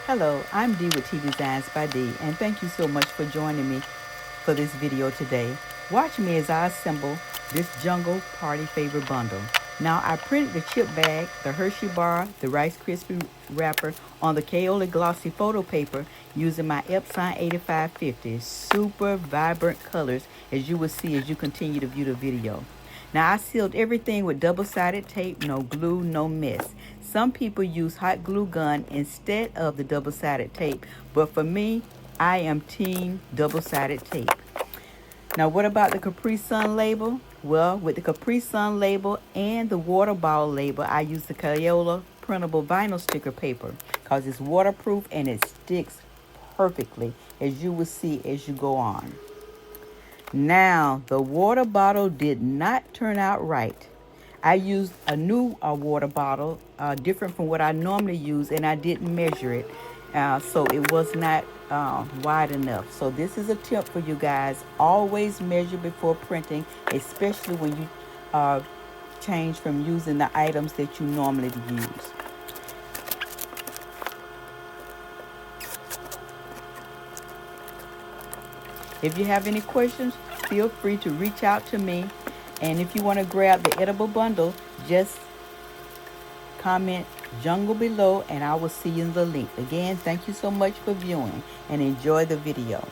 Hello, I'm Dee with T Designs by Dee, and thank you so much for joining me for this video today. Watch me as I assemble this Jungle Party Favor bundle. Now, I printed the chip bag, the Hershey bar, the Rice Krispie wrapper on the Kaola Glossy photo paper using my Epson 8550. Super vibrant colors, as you will see as you continue to view the video. Now, I sealed everything with double-sided tape, no glue, no mess. Some people use hot glue gun instead of the double-sided tape, but for me, I am team double-sided tape. Now, what about the Capri Sun label? Well, with the Capri Sun label and the water bottle label, I use the Kaola printable vinyl sticker paper because it's waterproof and it sticks perfectly, as you will see as you go on. Now, the water bottle did not turn out right. I used a new water bottle, different from what I normally use, and I didn't measure it. So it was not wide enough. So this is a tip for you guys. Always measure before printing, especially when you change from using the items that you normally use. If you have any questions, feel free to reach out to me. And if you want to grab the edible bundle, just comment Jungle below and I will see you in the link. Again, thank you so much for viewing and enjoy the video.